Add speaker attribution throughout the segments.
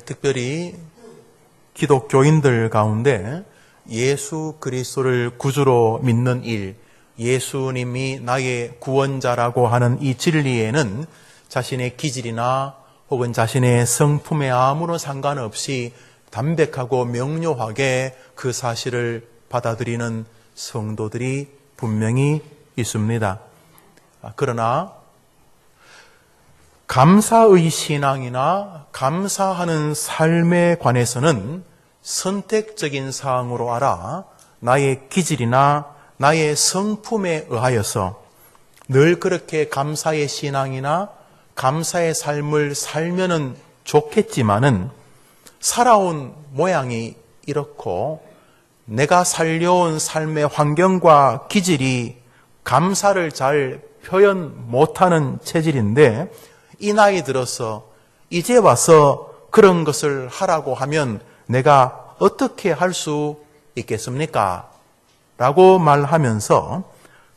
Speaker 1: 특별히 기독교인들 가운데 예수 그리스도를 구주로 믿는 일, 예수님이 나의 구원자라고 하는 이 진리에는 자신의 기질이나 혹은 자신의 성품에 아무런 상관없이 담백하고 명료하게 그 사실을 받아들이는 성도들이 분명히 있습니다. 그러나 감사의 신앙이나 감사하는 삶에 관해서는 선택적인 사항으로 알아 나의 기질이나 나의 성품에 의하여서 늘 그렇게 감사의 신앙이나 감사의 삶을 살면은 좋겠지만은 살아온 모양이 이렇고 내가 살려온 삶의 환경과 기질이 감사를 잘 표현 못하는 체질인데 이 나이 들어서 이제 와서 그런 것을 하라고 하면 내가 어떻게 할 수 있겠습니까? 라고 말하면서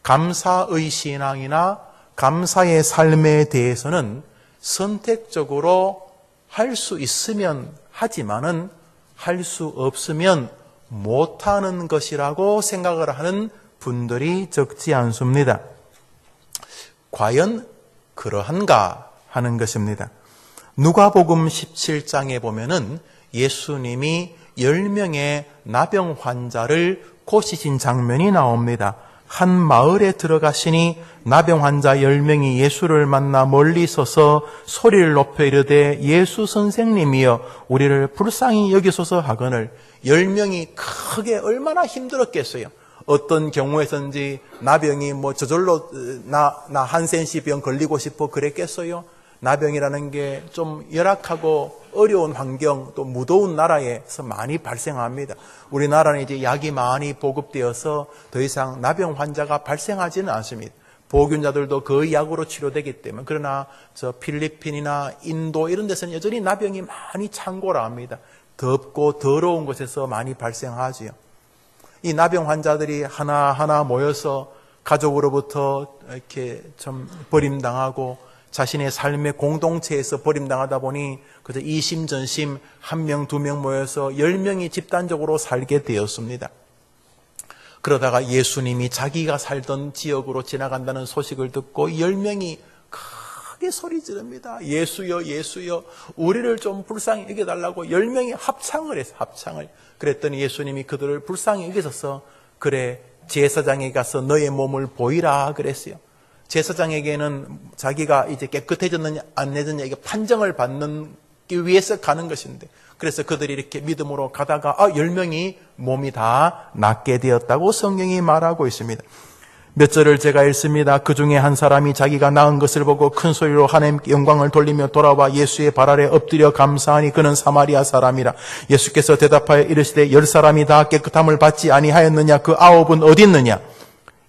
Speaker 1: 감사의 신앙이나 감사의 삶에 대해서는 선택적으로 할 수 있으면 하지만은 할 수 없으면 못하는 것이라고 생각을 하는 분들이 적지 않습니다. 과연 그러한가 하는 것입니다. 누가복음 17장에 보면은 예수님이 10명의 나병 환자를 고치신 장면이 나옵니다. 한 마을에 들어가시니 나병 환자 10명이 예수를 만나 멀리 서서 소리를 높여 이르되 예수 선생님이여 우리를 불쌍히 여기소서 하거늘 10명이 크게 얼마나 힘들었겠어요. 어떤 경우에선지 나병이 저절로 나 한센시 병 걸리고 싶어 그랬겠어요. 나병이라는 게 좀 열악하고 어려운 환경 또 무더운 나라에서 많이 발생합니다. 우리나라는 이제 약이 많이 보급되어서 더 이상 나병 환자가 발생하지는 않습니다. 보균자들도 거의 약으로 치료되기 때문에. 그러나 저 필리핀이나 인도 이런 데서는 여전히 나병이 많이 창궐합니다. 덥고 더러운 곳에서 많이 발생하지요. 이 나병 환자들이 하나하나 모여서 가족으로부터 이렇게 좀 버림당하고 자신의 삶의 공동체에서 버림당하다 보니 그저 이심전심 1명, 2명 모여서 10명이 집단적으로 살게 되었습니다. 그러다가 예수님이 자기가 살던 지역으로 지나간다는 소식을 듣고 10명이 크게 소리 지릅니다. 예수여 예수여 우리를 좀 불쌍히 여겨달라고 10명이 합창을 했어요. 합창을. 그랬더니 예수님이 그들을 불쌍히 여기셔서 그래 제사장에 가서 너의 몸을 보이라 그랬어요. 제사장에게는 자기가 이제 깨끗해졌느냐 안 해졌느냐 이게 판정을 받기 위해서 가는 것인데 그래서 그들이 이렇게 믿음으로 가다가 10명이 몸이 다 낫게 되었다고 성경이 말하고 있습니다. 몇 절을 제가 읽습니다. 그 중에 한 사람이 자기가 나은 것을 보고 큰 소리로 하나님께 영광을 돌리며 돌아와 예수의 발 아래 엎드려 감사하니 그는 사마리아 사람이라. 예수께서 대답하여 이르시되 10사람이 다 깨끗함을 받지 아니하였느냐 그 9은 어디 있느냐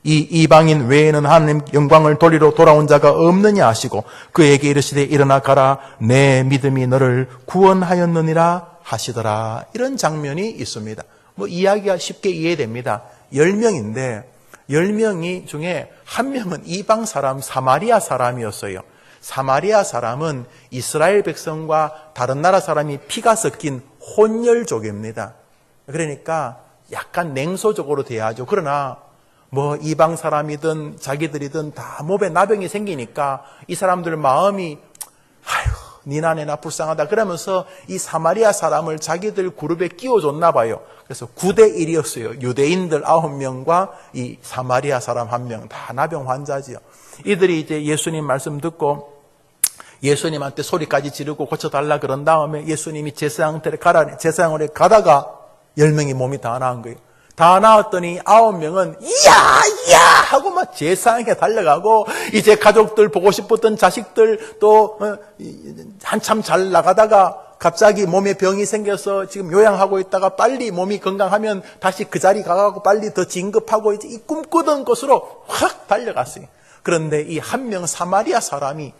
Speaker 1: 이 이방인 외에는 하나님 영광을 돌리러 돌아온 자가 없느냐 하시고 그에게 이르시되 일어나 가라 내 믿음이 너를 구원하였느니라 하시더라. 이런 장면이 있습니다. 이야기가 쉽게 이해됩니다. 10명인데 10명이 중에 한 명은 이방 사람 사마리아 사람이었어요. 사마리아 사람은 이스라엘 백성과 다른 나라 사람이 피가 섞인 혼혈족입니다. 그러니까 약간 냉소적으로 대하죠. 그러나 이방 사람이든 자기들이든 다 몸에 나병이 생기니까 이 사람들 마음이 니나네나 불쌍하다 그러면서 이 사마리아 사람을 자기들 그룹에 끼워줬나 봐요. 그래서 9대 1이었어요. 유대인들 9명과 이 사마리아 사람 1명 다 나병 환자지요. 이들이 이제 예수님 말씀 듣고 예수님한테 소리까지 지르고 고쳐달라 그런 다음에 예수님이 제사장한테 가라 제사장으로 가다가 10명이 몸이 다 나은 거예요. 다 나왔더니 9명은 이야 하고 막 제사장에 달려가고 이제 가족들 보고 싶었던 자식들 또 한참 잘 나가다가 갑자기 몸에 병이 생겨서 지금 요양하고 있다가 빨리 몸이 건강하면 다시 그 자리 가고 빨리 더 진급하고 이제 이 꿈꾸던 곳으로 확 달려갔어요. 그런데 이 한 명 사마리아 사람이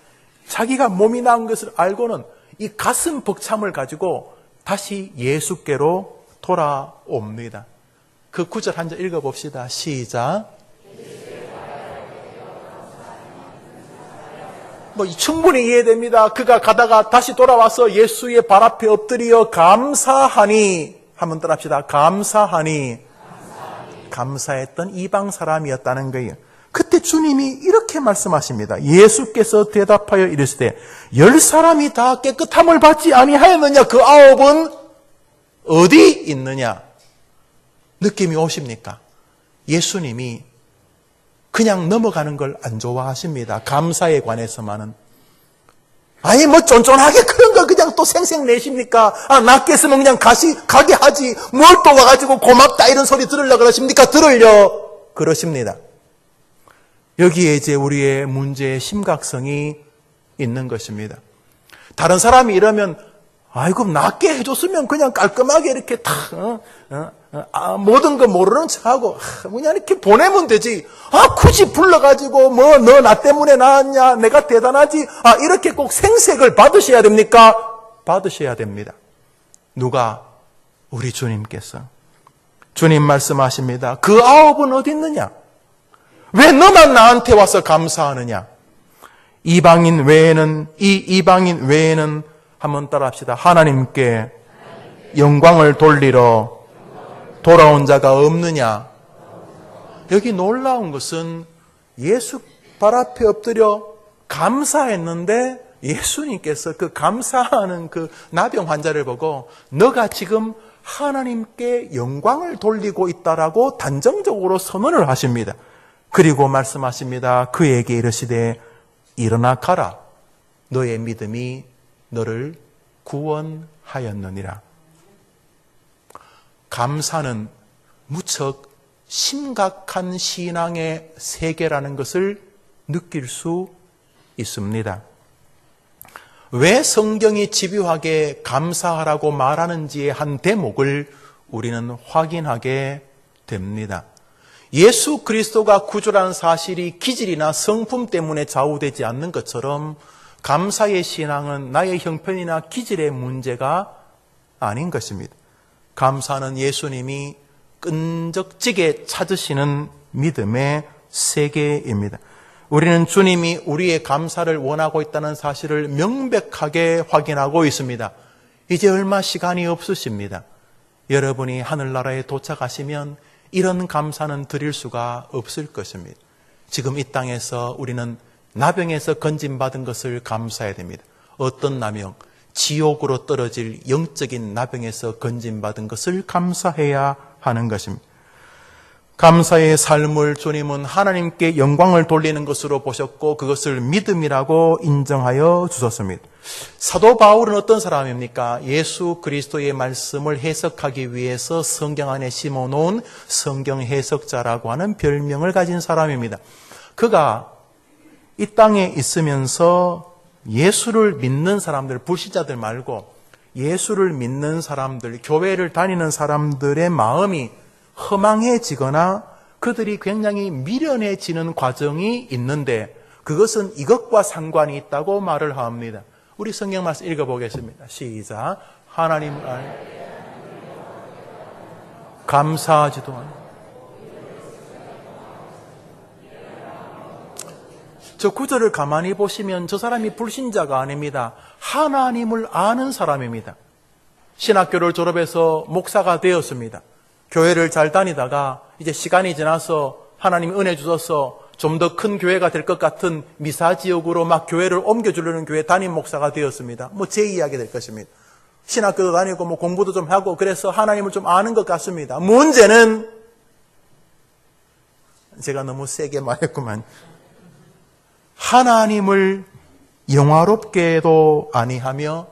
Speaker 1: 자기가 몸이 나은 것을 알고는 이 가슴 벅참을 가지고 다시 예수께로 돌아옵니다. 그 9절 한 절 읽어봅시다. 시작. 충분히 이해됩니다. 그가 가다가 다시 돌아와서 예수의 발 앞에 엎드려 감사하니, 한번 따라합시다. 감사하니. 감사했던 이방 사람이었다는 거예요. 그때 주님이 이렇게 말씀하십니다. 예수께서 대답하여 이르시되 10사람이 다 깨끗함을 받지 아니하였느냐? 그 9은 어디 있느냐? 느낌이 오십니까? 예수님이 그냥 넘어가는 걸 안 좋아하십니다. 감사에 관해서만은. 아니 쫀쫀하게 그런 걸 그냥 또 생색내십니까? 나 깼으면 그냥 가게 하지 뭘 또 와가지고 고맙다 이런 소리 들으려고 그러십니까? 들으려 그러십니다. 여기에 이제 우리의 문제의 심각성이 있는 것입니다. 다른 사람이 이러면 아이고 낫게 해줬으면 그냥 깔끔하게 이렇게 다 모든 거 모르는 척하고 그냥 이렇게 보내면 되지. 굳이 불러가지고 뭐 너 나 때문에 나왔냐? 내가 대단하지? 이렇게 꼭 생색을 받으셔야 됩니까? 받으셔야 됩니다. 누가? 우리 주님께서. 주님 말씀하십니다. 그 9은 어디 있느냐? 왜 너만 나한테 와서 감사하느냐? 이방인 외에는 한번 따라합시다. 하나님께 영광을 돌리러 돌아온 자가 없느냐? 여기 놀라운 것은 예수 발 앞에 엎드려 감사했는데 예수님께서 그 감사하는 그 나병 환자를 보고 너가 지금 하나님께 영광을 돌리고 있다라고 단정적으로 선언을 하십니다. 그리고 말씀하십니다. 그에게 이르시되 일어나 가라. 너의 믿음이 너를 구원하였느니라. 감사는 무척 심각한 신앙의 세계라는 것을 느낄 수 있습니다. 왜 성경이 집요하게 감사하라고 말하는지의 한 대목을 우리는 확인하게 됩니다. 예수 그리스도가 구주라는 사실이 기질이나 성품 때문에 좌우되지 않는 것처럼 감사의 신앙은 나의 형편이나 기질의 문제가 아닌 것입니다. 감사는 예수님이 끈적지게 찾으시는 믿음의 세계입니다. 우리는 주님이 우리의 감사를 원하고 있다는 사실을 명백하게 확인하고 있습니다. 이제 얼마 시간이 없으십니다. 여러분이 하늘나라에 도착하시면 이런 감사는 드릴 수가 없을 것입니다. 지금 이 땅에서 우리는 나병에서 건진받은 것을 감사해야 됩니다. 어떤 나병? 지옥으로 떨어질 영적인 나병에서 건진받은 것을 감사해야 하는 것입니다. 감사의 삶을 주님은 하나님께 영광을 돌리는 것으로 보셨고 그것을 믿음이라고 인정하여 주셨습니다. 사도 바울은 어떤 사람입니까? 예수 그리스도의 말씀을 해석하기 위해서 성경 안에 심어놓은 성경 해석자라고 하는 별명을 가진 사람입니다. 그가 이 땅에 있으면서 예수를 믿는 사람들, 불신자들 말고 예수를 믿는 사람들, 교회를 다니는 사람들의 마음이 허망해지거나 그들이 굉장히 미련해지는 과정이 있는데 그것은 이것과 상관이 있다고 말을 합니다. 우리 성경 말씀 읽어보겠습니다. 시작. 하나님을 감사하지도 않고 저 구절을 가만히 보시면 저 사람이 불신자가 아닙니다. 하나님을 아는 사람입니다. 신학교를 졸업해서 목사가 되었습니다. 교회를 잘 다니다가 이제 시간이 지나서 하나님이 은혜 주셔서 좀 더 큰 교회가 될 것 같은 미사지역으로 막 교회를 옮겨주려는 교회 담임 목사가 되었습니다. 제 이야기 될 것입니다. 신학교도 다니고 공부도 좀 하고 그래서 하나님을 좀 아는 것 같습니다. 문제는 제가 너무 세게 말했구만. 하나님을 영화롭게도 아니하며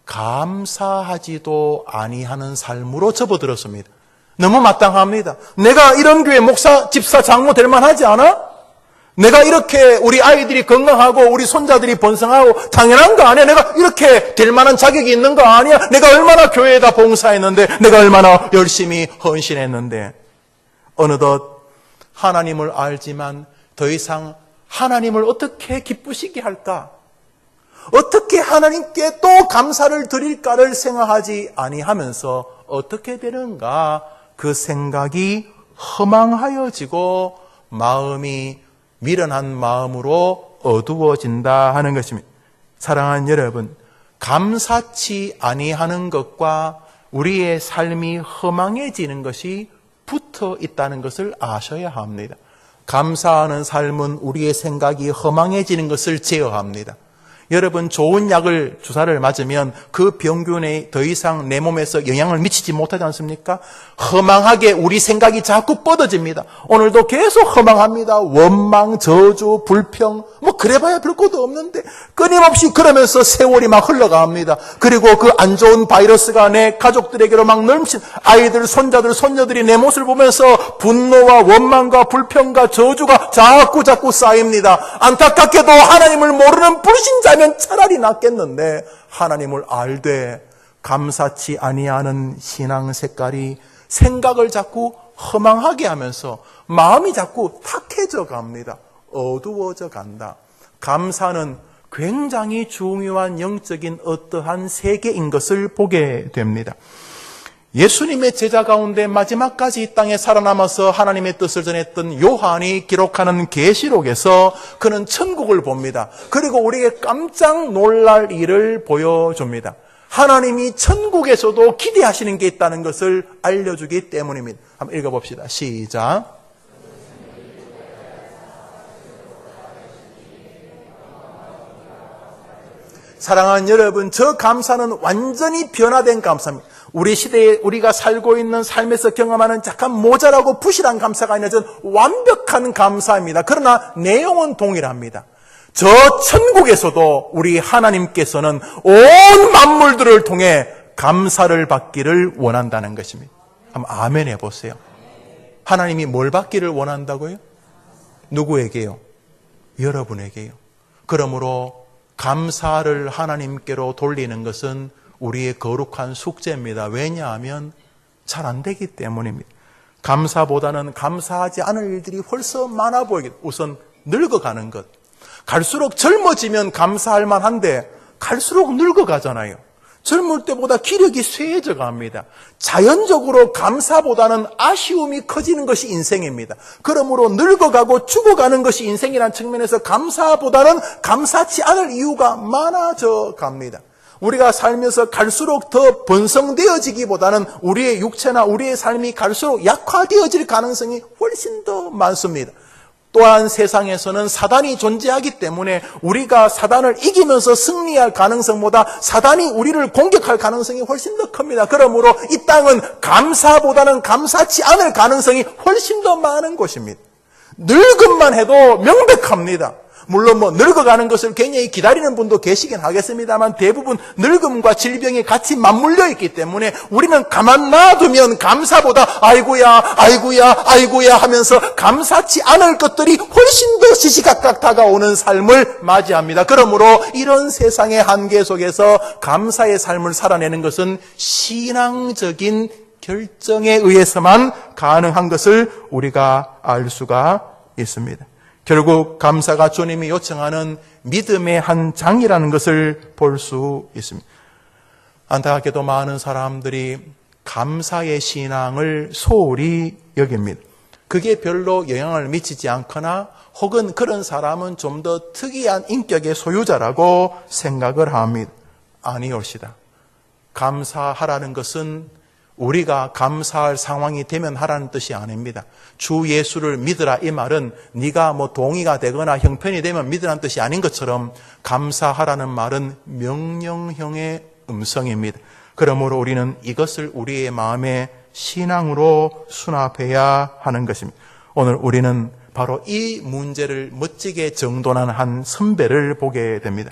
Speaker 1: 감사하지도 아니하는 삶으로 접어들었습니다. 너무 마땅합니다. 내가 이런 교회 목사, 집사, 장로 될 만하지 않아? 내가 이렇게 우리 아이들이 건강하고 우리 손자들이 번성하고 당연한 거 아니야? 내가 이렇게 될 만한 자격이 있는 거 아니야? 내가 얼마나 교회에다 봉사했는데 내가 얼마나 열심히 헌신했는데 어느덧 하나님을 알지만 더 이상 하나님을 어떻게 기쁘시게 할까? 어떻게 하나님께 또 감사를 드릴까를 생각하지 아니하면서 어떻게 되는가 그 생각이 허망하여지고 마음이 미련한 마음으로 어두워진다 하는 것입니다. 사랑하는 여러분, 감사치 아니하는 것과 우리의 삶이 허망해지는 것이 붙어 있다는 것을 아셔야 합니다. 감사하는 삶은 우리의 생각이 허망해지는 것을 제어합니다. 여러분, 좋은 약을 주사를 맞으면 그 병균에 더 이상 내 몸에서 영향을 미치지 못하지 않습니까? 허망하게 우리 생각이 자꾸 뻗어집니다. 오늘도 계속 허망합니다. 원망, 저주, 불평, 그래봐야 별 것도 없는데 끊임없이 그러면서 세월이 막 흘러갑니다. 그리고 그 안 좋은 바이러스가 내 가족들에게로 막 넘친 아이들, 손자들, 손녀들이 내 모습을 보면서 분노와 원망과 불평과 저주가 자꾸 쌓입니다. 안타깝게도 하나님을 모르는 불신자면 차라리 낫겠는데 하나님을 알되 감사치 아니하는 신앙 색깔이 생각을 자꾸 허망하게 하면서 마음이 자꾸 탁해져 갑니다. 어두워져 간다. 감사는 굉장히 중요한 영적인 어떠한 세계인 것을 보게 됩니다. 예수님의 제자 가운데 마지막까지 이 땅에 살아남아서 하나님의 뜻을 전했던 요한이 기록하는 계시록에서 그는 천국을 봅니다. 그리고 우리에게 깜짝 놀랄 일을 보여줍니다. 하나님이 천국에서도 기대하시는 게 있다는 것을 알려주기 때문입니다. 한번 읽어봅시다. 시작. 사랑하는 여러분, 저 감사는 완전히 변화된 감사입니다. 우리 시대에 우리가 살고 있는 삶에서 경험하는 약간 모자라고 부실한 감사가 아니라 전 완벽한 감사입니다. 그러나 내용은 동일합니다. 저 천국에서도 우리 하나님께서는 온 만물들을 통해 감사를 받기를 원한다는 것입니다. 한번 아멘 해보세요. 하나님이 뭘 받기를 원한다고요? 누구에게요? 여러분에게요. 그러므로 감사를 하나님께로 돌리는 것은 우리의 거룩한 숙제입니다. 왜냐하면 잘 안 되기 때문입니다. 감사보다는 감사하지 않을 일들이 훨씬 많아 보이기 때문에 우선 늙어가는 것. 갈수록 젊어지면 감사할 만한데 갈수록 늙어가잖아요. 젊을 때보다 기력이 쇠해져 갑니다. 자연적으로 감사보다는 아쉬움이 커지는 것이 인생입니다. 그러므로 늙어가고 죽어가는 것이 인생이라는 측면에서 감사보다는 감사치 않을 이유가 많아져 갑니다. 우리가 살면서 갈수록 더 번성되어지기보다는 우리의 육체나 우리의 삶이 갈수록 약화되어질 가능성이 훨씬 더 많습니다. 또한 세상에서는 사단이 존재하기 때문에 우리가 사단을 이기면서 승리할 가능성보다 사단이 우리를 공격할 가능성이 훨씬 더 큽니다. 그러므로 이 땅은 감사보다는 감사치 않을 가능성이 훨씬 더 많은 곳입니다. 늙음만 해도 명백합니다. 물론 늙어가는 것을 굉장히 기다리는 분도 계시긴 하겠습니다만 대부분 늙음과 질병이 같이 맞물려 있기 때문에 우리는 가만 놔두면 감사보다 아이고야 하면서 감사치 않을 것들이 훨씬 더 시시각각 다가오는 삶을 맞이합니다. 그러므로 이런 세상의 한계 속에서 감사의 삶을 살아내는 것은 신앙적인 결정에 의해서만 가능한 것을 우리가 알 수가 있습니다. 결국 감사가 주님이 요청하는 믿음의 한 장이라는 것을 볼 수 있습니다. 안타깝게도 많은 사람들이 감사의 신앙을 소홀히 여깁니다. 그게 별로 영향을 미치지 않거나 혹은 그런 사람은 좀 더 특이한 인격의 소유자라고 생각을 합니다. 아니올시다. 감사하라는 것은 우리가 감사할 상황이 되면 하라는 뜻이 아닙니다. 주 예수를 믿으라 이 말은 네가 동의가 되거나 형편이 되면 믿으라는 뜻이 아닌 것처럼 감사하라는 말은 명령형의 음성입니다. 그러므로 우리는 이것을 우리의 마음의 신앙으로 수납해야 하는 것입니다. 오늘 우리는 바로 이 문제를 멋지게 정돈한 한 선배를 보게 됩니다.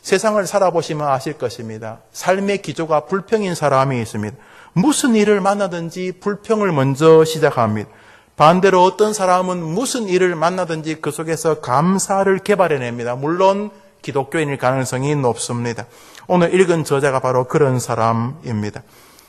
Speaker 1: 세상을 살아보시면 아실 것입니다. 삶의 기조가 불평인 사람이 있습니다. 무슨 일을 만나든지 불평을 먼저 시작합니다. 반대로 어떤 사람은 무슨 일을 만나든지 그 속에서 감사를 개발해냅니다. 물론 기독교인일 가능성이 높습니다. 오늘 읽은 저자가 바로 그런 사람입니다.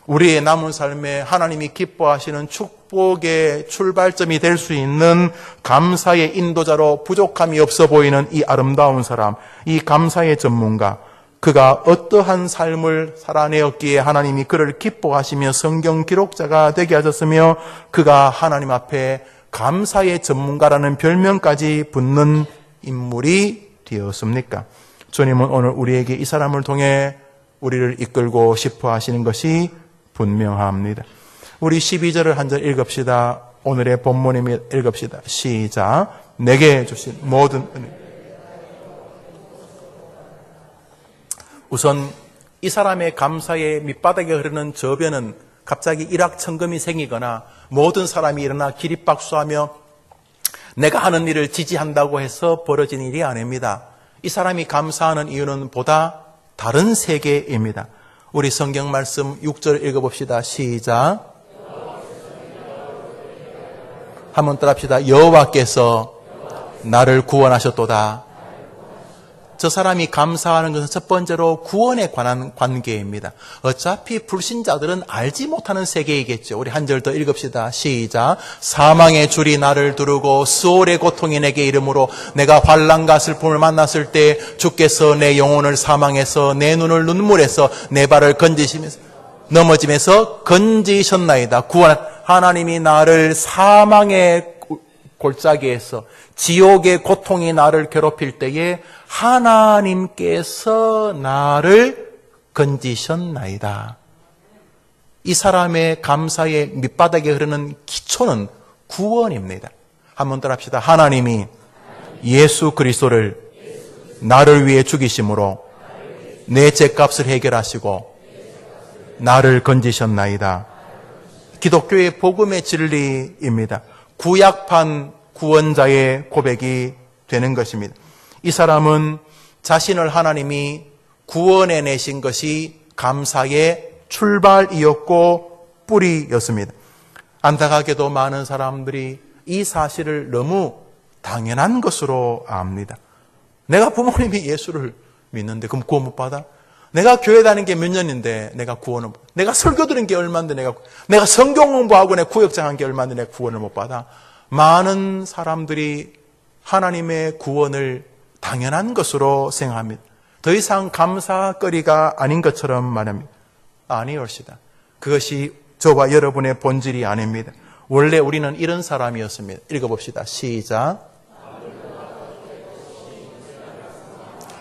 Speaker 1: 우리의 남은 삶에 하나님이 기뻐하시는 축복의 출발점이 될 수 있는 감사의 인도자로 부족함이 없어 보이는 이 아름다운 사람, 이 감사의 전문가, 그가 어떠한 삶을 살아내었기에 하나님이 그를 기뻐하시며 성경 기록자가 되게 하셨으며 그가 하나님 앞에 감사의 전문가라는 별명까지 붙는 인물이 되었습니까? 주님은 오늘 우리에게 이 사람을 통해 우리를 이끌고 싶어 하시는 것이 분명합니다. 우리 12절을 한 절 읽읍시다. 오늘의 본문입니다. 읽읍시다. 시작. 내게 주신 모든 은혜. 우선 이 사람의 감사의 밑바닥에 흐르는 저변은 갑자기 일확천금이 생기거나 모든 사람이 일어나 기립박수하며 내가 하는 일을 지지한다고 해서 벌어진 일이 아닙니다. 이 사람이 감사하는 이유는 보다 다른 세계입니다. 우리 성경 말씀 6절 읽어봅시다. 시작. 한번 따라합시다. 여호와께서 나를 구원하셨도다. 저 사람이 감사하는 것은 첫 번째로 구원에 관한 관계입니다. 어차피 불신자들은 알지 못하는 세계이겠죠. 우리 한 절 더 읽읍시다. 시작. 사망의 줄이 나를 두르고 수월의 고통이 내게 이르므로 내가 환난과 슬픔을 만났을 때 주께서 내 영혼을 사망에서 내 눈을 눈물에서 내 발을 건지시면서 넘어짐에서 건지셨나이다. 하나님이 나를 사망의 골짜기에서 지옥의 고통이 나를 괴롭힐 때에 하나님께서 나를 건지셨나이다. 이 사람의 감사의 밑바닥에 흐르는 기초는 구원입니다. 한번 따라합시다. 하나님이 예수 그리스도를 나를 위해 죽이심으로 내 죄값을 해결하시고 나를 건지셨나이다. 기독교의 복음의 진리입니다. 구약판 구원자의 고백이 되는 것입니다. 이 사람은 자신을 하나님이 구원해 내신 것이 감사의 출발이었고 뿌리였습니다. 안타깝게도 많은 사람들이 이 사실을 너무 당연한 것으로 압니다. 내가 부모님이 예수를 믿는데 그럼 구원 못 받아? 내가 교회 다니는 게 몇 년인데 내가 구원을 못 받아? 내가 설교 들은 게 얼마인데 내가 성경 공부하고 내가 구역장 한 게 얼마인데 내가 구원을 못 받아? 많은 사람들이 하나님의 구원을 당연한 것으로 생각합니다. 더 이상 감사거리가 아닌 것처럼 말합니다. 아니올시다. 그것이 저와 여러분의 본질이 아닙니다. 원래 우리는 이런 사람이었습니다. 읽어봅시다. 시작.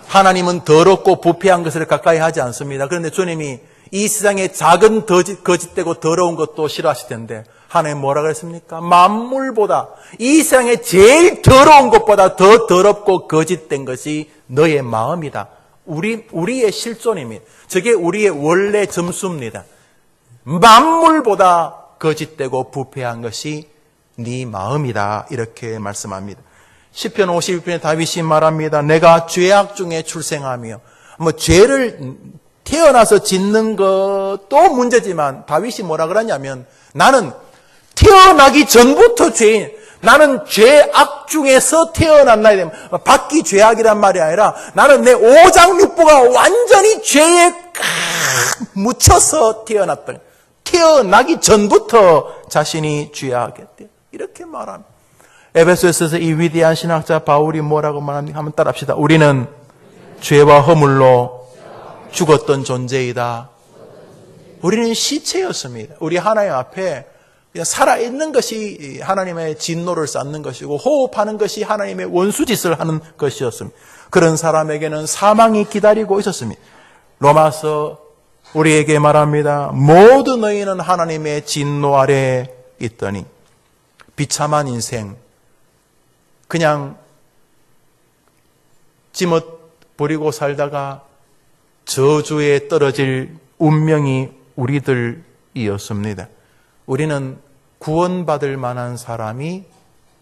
Speaker 1: 하나님은 더럽고 부패한 것을 가까이 하지 않습니다. 그런데 주님이 이 세상에 작은 거짓되고 더러운 것도 싫어하실 텐데 하나님 뭐라 그랬습니까? 만물보다 이 세상에 제일 더러운 것보다 더 더럽고 거짓된 것이 너의 마음이다. 우리의 실존입니다. 저게 우리의 원래 점수입니다. 만물보다 거짓되고 부패한 것이 네 마음이다. 이렇게 말씀합니다. 시편 52편에 다윗이 말합니다. 내가 죄악 중에 출생하며 죄를 태어나서 짓는 것도 문제지만 다윗이 뭐라 그러냐면 나는 태어나기 전부터 죄인, 나는 죄악 중에서 태어났나야 되면 밖이 죄악이란 말이 아니라 나는 내 오장육부가 완전히 죄에 묻혀서 태어났다. 태어나기 전부터 자신이 죄악했대. 이렇게 말합니다. 에베소서에서 이 위대한 신학자 바울이 뭐라고 말합니까? 한번 따라합시다. 우리는 죄와 허물로 죽었던 존재이다. 우리는 시체였습니다. 우리 하나님 앞에 그냥 살아있는 것이 하나님의 진노를 쌓는 것이고 호흡하는 것이 하나님의 원수짓을 하는 것이었습니다. 그런 사람에게는 사망이 기다리고 있었습니다. 로마서 우리에게 말합니다. 모든 너희는 하나님의 진노 아래 있더니 비참한 인생 그냥 지멋 부리고 살다가 저주에 떨어질 운명이 우리들이었습니다. 우리는 구원받을 만한 사람이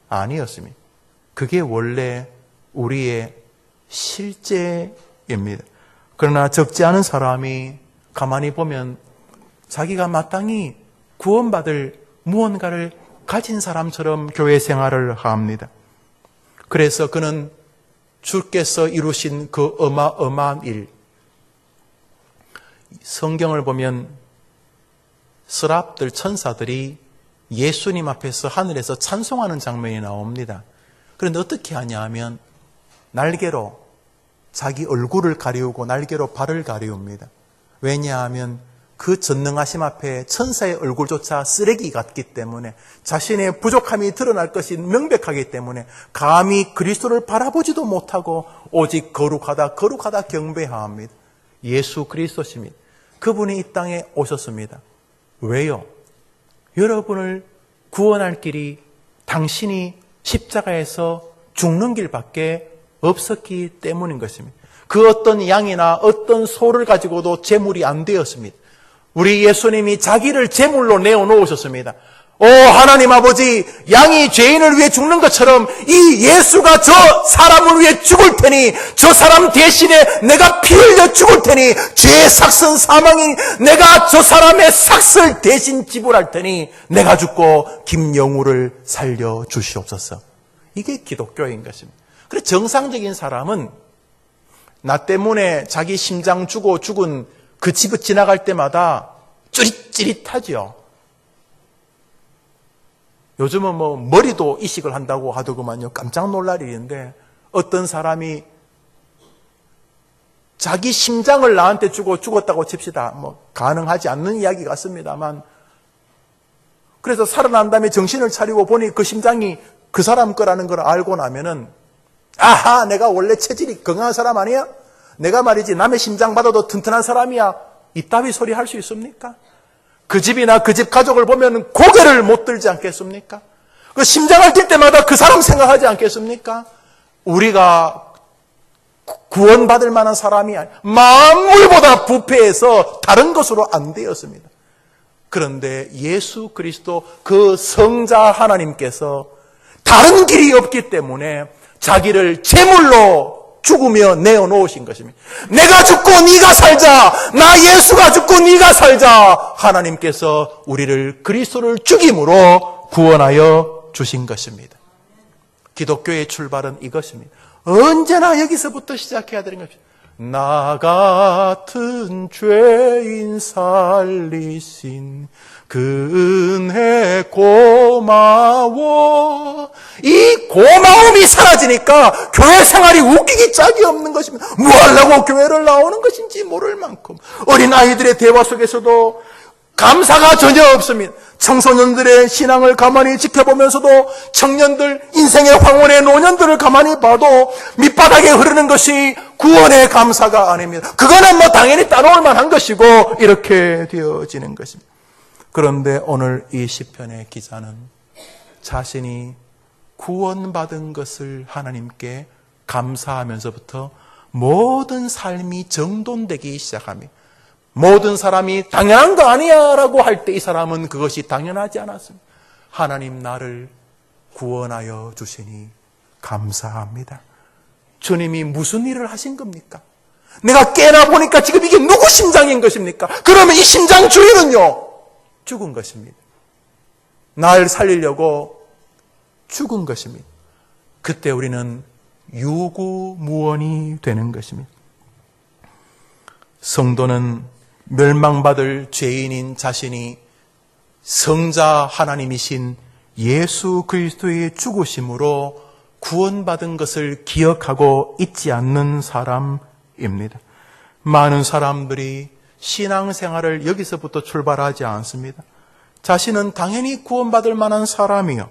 Speaker 1: 아니었습니다. 그게 원래 우리의 실제입니다. 그러나 적지 않은 사람이 가만히 보면 자기가 마땅히 구원받을 무언가를 가진 사람처럼 교회 생활을 합니다. 그래서 그는 주께서 이루신 그 어마어마한 일, 성경을 보면 스랍들 천사들이 예수님 앞에서 하늘에서 찬송하는 장면이 나옵니다. 그런데 어떻게 하냐 하면 날개로 자기 얼굴을 가리우고 날개로 발을 가리웁니다. 왜냐하면 그 전능하심 앞에 천사의 얼굴조차 쓰레기 같기 때문에 자신의 부족함이 드러날 것이 명백하기 때문에 감히 그리스도를 바라보지도 못하고 오직 거룩하다 경배하옵니다. 예수 그리스도십니다. 그분이 이 땅에 오셨습니다. 왜요? 여러분을 구원할 길이 당신이 십자가에서 죽는 길밖에 없었기 때문인 것입니다. 그 어떤 양이나 어떤 소를 가지고도 제물이 안 되었습니다. 우리 예수님이 자기를 제물로 내어놓으셨습니다. 오 하나님 아버지, 양이 죄인을 위해 죽는 것처럼 이 예수가 저 사람을 위해 죽을 테니, 저 사람 대신에 내가 피 흘려 죽을 테니, 죄의 삭은 사망이 내가 저 사람의 삭을 대신 지불할 테니 내가 죽고 김영우를 살려 주시옵소서. 이게 기독교인 것입니다. 그래서 정상적인 사람은 나 때문에 자기 심장 주고 죽은 그 집을 지나갈 때마다 찌릿찌릿하죠. 요즘은 뭐 머리도 이식을 한다고 하더구만요. 깜짝 놀랄 일인데, 어떤 사람이 자기 심장을 나한테 주고 죽었다고 칩시다. 뭐 가능하지 않는 이야기 같습니다만, 그래서 살아난 다음에 정신을 차리고 보니 그 심장이 그 사람 거라는 걸 알고 나면은, 아하, 내가 원래 체질이 건강한 사람 아니야? 내가 말이지 남의 심장 받아도 튼튼한 사람이야. 이따위 소리 할 수 있습니까? 그 집이나 그 집 가족을 보면 고개를 못 들지 않겠습니까? 그 심장을 뛸 때마다 그 사람 생각하지 않겠습니까? 우리가 구원받을 만한 사람이 아니야. 만물보다 부패해서 다른 것으로 안 되었습니다. 그런데 예수 그리스도 그 성자 하나님께서 다른 길이 없기 때문에 자기를 제물로 죽으며 내어놓으신 것입니다. 내가 죽고 네가 살자, 나 예수가 죽고 네가 살자. 하나님께서 우리를 그리스도를 죽임으로 구원하여 주신 것입니다. 기독교의 출발은 이것입니다. 언제나 여기서부터 시작해야 되는 것입니다. 나 같은 죄인 살리신 그 은혜 고마워. 이 고마움이 사라지니까 교회 생활이 웃기기 짝이 없는 것입니다. 뭐 하려고 교회를 나오는 것인지 모를 만큼 어린아이들의 대화 속에서도 감사가 전혀 없습니다. 청소년들의 신앙을 가만히 지켜보면서도 청년들, 인생의 황혼의 노년들을 가만히 봐도 밑바닥에 흐르는 것이 구원의 감사가 아닙니다. 그거는 뭐 당연히 따라올 만한 것이고 이렇게 되어지는 것입니다. 그런데 오늘 이 시편의 기자는 자신이 구원받은 것을 하나님께 감사하면서부터 모든 삶이 정돈되기 시작합니다. 모든 사람이 당연한 거 아니야 라고 할 때 이 사람은 그것이 당연하지 않았습니다. 하나님 나를 구원하여 주시니 감사합니다. 주님이 무슨 일을 하신 겁니까? 내가 깨나 보니까 지금 이게 누구 심장인 것입니까? 그러면 이 심장 주인은요, 죽은 것입니다. 날 살리려고 죽은 것입니다. 그때 우리는 유구무원이 되는 것입니다. 성도는 멸망받을 죄인인 자신이 성자 하나님이신 예수 그리스도의 죽으심으로 구원받은 것을 기억하고 잊지 않는 사람입니다. 많은 사람들이 신앙생활을 여기서부터 출발하지 않습니다. 자신은 당연히 구원받을 만한 사람이요,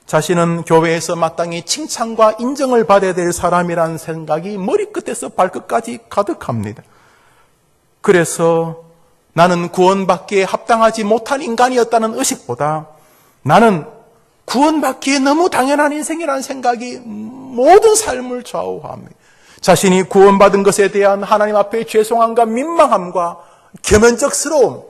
Speaker 1: 자신은 교회에서 마땅히 칭찬과 인정을 받아야 될 사람이라는 생각이 머리끝에서 발끝까지 가득합니다. 그래서 나는 구원받기에 합당하지 못한 인간이었다는 의식보다 나는 구원받기에 너무 당연한 인생이라는 생각이 모든 삶을 좌우합니다. 자신이 구원받은 것에 대한 하나님 앞의 죄송함과 민망함과 겸연쩍스러움,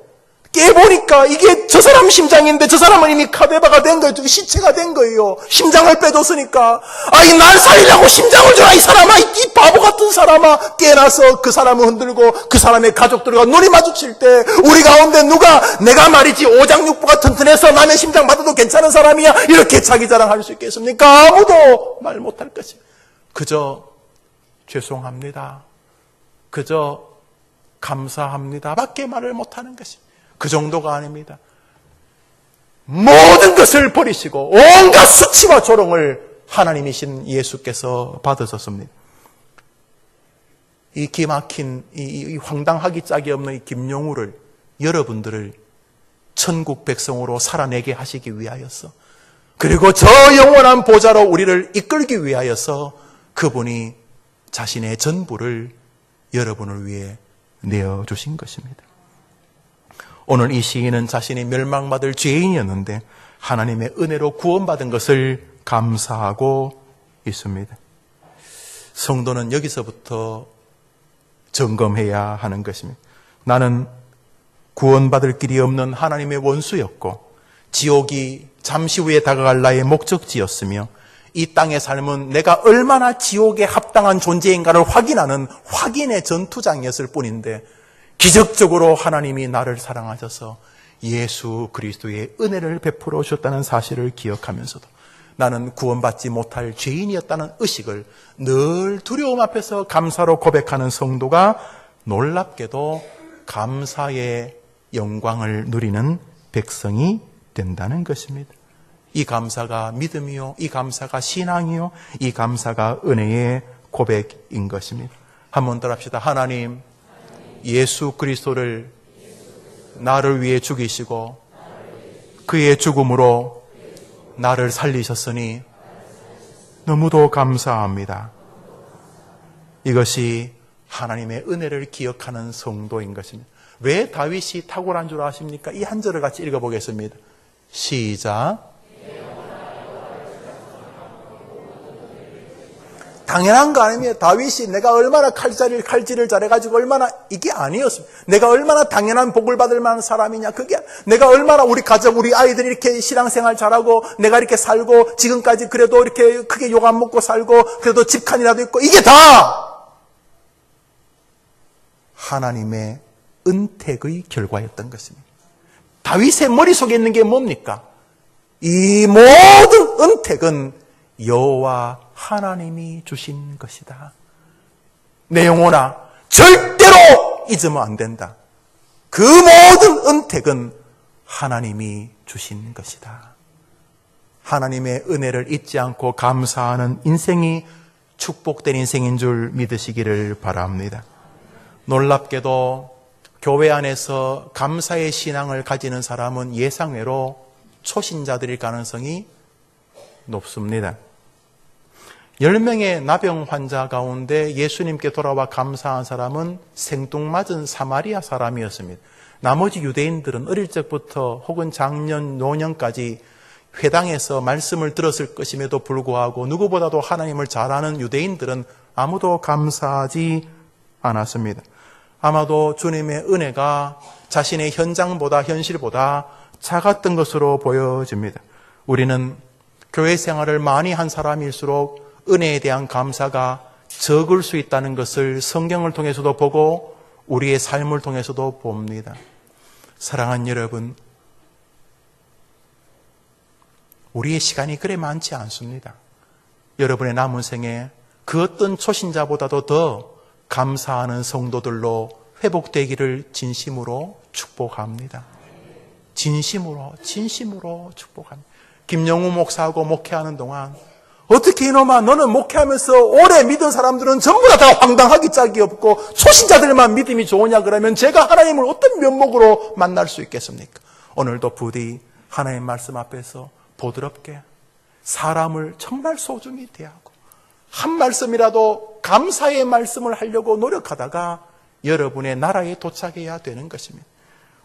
Speaker 1: 깨보니까 이게 저 사람 심장인데 저 사람은 이미 카데바가 된 거예요. 시체가 된 거예요. 심장을 빼줬으니까. 아이, 날 살리려고 심장을 주라 이 사람아, 이 바보 같은 사람아. 깨나서 그 사람을 흔들고 그 사람의 가족들과 눈이 마주칠 때 우리 가운데 누가 내가 말이지 오장육부가 튼튼해서 남의 심장 받아도 괜찮은 사람이야 이렇게 자기 자랑할 수 있겠습니까? 아무도 말 못할 것입니다. 그저 죄송합니다, 그저 감사합니다 밖에 말을 못하는 것입니다. 그 정도가 아닙니다. 모든 것을 버리시고 온갖 수치와 조롱을 하나님이신 예수께서 받으셨습니다. 이 기막힌, 이 황당하기 짝이 없는 이 김용우를 여러분들을 천국 백성으로 살아내게 하시기 위하여서, 그리고 저 영원한 보좌로 우리를 이끌기 위하여서 그분이 자신의 전부를 여러분을 위해 내어주신 것입니다. 오늘 이 시인은 자신이 멸망받을 죄인이었는데 하나님의 은혜로 구원받은 것을 감사하고 있습니다. 성도는 여기서부터 점검해야 하는 것입니다. 나는 구원받을 길이 없는 하나님의 원수였고 지옥이 잠시 후에 다가갈 나의 목적지였으며 이 땅의 삶은 내가 얼마나 지옥에 합당한 존재인가를 확인하는 확인의 전투장이었을 뿐인데 기적적으로 하나님이 나를 사랑하셔서 예수 그리스도의 은혜를 베풀어 주셨다는 사실을 기억하면서도 나는 구원받지 못할 죄인이었다는 의식을 늘 두려움 앞에서 감사로 고백하는 성도가 놀랍게도 감사의 영광을 누리는 백성이 된다는 것입니다. 이 감사가 믿음이요, 이 감사가 신앙이요, 이 감사가 은혜의 고백인 것입니다. 한 번 더 합시다. 하나님, 예수 그리스도를 나를 위해 죽이시고 그의 죽음으로 나를 살리셨으니 너무도 감사합니다. 이것이 하나님의 은혜를 기억하는 성도인 것입니다. 왜 다윗이 탁월한 줄 아십니까? 이 한 절을 같이 읽어보겠습니다. 시작. 당연한 거 아닙니다. 다윗이 내가 얼마나 칼질을 잘해가지고 얼마나 이게 아니었습니다. 내가 얼마나 당연한 복을 받을 만한 사람이냐. 그게 내가 얼마나 우리 가족, 우리 아이들이 이렇게 신앙생활 잘하고 내가 이렇게 살고 지금까지 그래도 이렇게 크게 욕 안 먹고 살고 그래도 집칸이라도 있고 이게 다 하나님의 은택의 결과였던 것입니다. 다윗의 머릿속에 있는 게 뭡니까? 이 모든 은택은 여호와 하나님이 주신 것이다. 내 영혼아, 절대로 잊으면 안 된다. 그 모든 은택은 하나님이 주신 것이다. 하나님의 은혜를 잊지 않고 감사하는 인생이 축복된 인생인 줄 믿으시기를 바랍니다. 놀랍게도 교회 안에서 감사의 신앙을 가지는 사람은 예상외로 초신자들일 가능성이 높습니다. 10명의 나병 환자 가운데 예수님께 돌아와 감사한 사람은 생뚱맞은 사마리아 사람이었습니다. 나머지 유대인들은 어릴 적부터 혹은 작년, 노년까지 회당에서 말씀을 들었을 것임에도 불구하고 누구보다도 하나님을 잘 아는 유대인들은 아무도 감사하지 않았습니다. 아마도 주님의 은혜가 자신의 현장보다 현실보다 작았던 것으로 보여집니다. 우리는 교회 생활을 많이 한 사람일수록 은혜에 대한 감사가 적을 수 있다는 것을 성경을 통해서도 보고 우리의 삶을 통해서도 봅니다. 사랑하는 여러분, 우리의 시간이 그래 많지 않습니다. 여러분의 남은 생에 그 어떤 초신자보다도 더 감사하는 성도들로 회복되기를 진심으로 축복합니다. 진심으로 축복합니다. 김영우 목사하고 목회하는 동안 어떻게 이놈아 너는 목회하면서 오래 믿은 사람들은 전부 다 황당하기 짝이 없고 초신자들만 믿음이 좋으냐 그러면 제가 하나님을 어떤 면목으로 만날 수 있겠습니까? 오늘도 부디 하나님 말씀 앞에서 부드럽게 사람을 정말 소중히 대하고 한 말씀이라도 감사의 말씀을 하려고 노력하다가 여러분의 나라에 도착해야 되는 것입니다.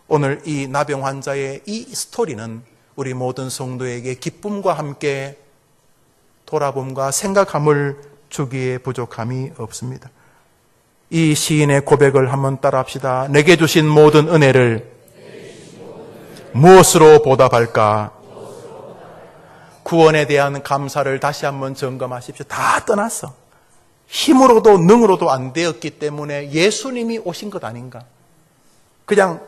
Speaker 1: 오늘 이 나병 환자의 이 스토리는 우리 모든 성도에게 기쁨과 함께 돌아봄과 생각함을 주기에 부족함이 없습니다. 이 시인의 고백을 한번 따라합시다. 내게 주신 모든 은혜를 무엇으로 보답할까? 구원에 대한 감사를 다시 한번 점검하십시오. 다 떠났어. 힘으로도 능으로도 안 되었기 때문에 예수님이 오신 것 아닌가? 그냥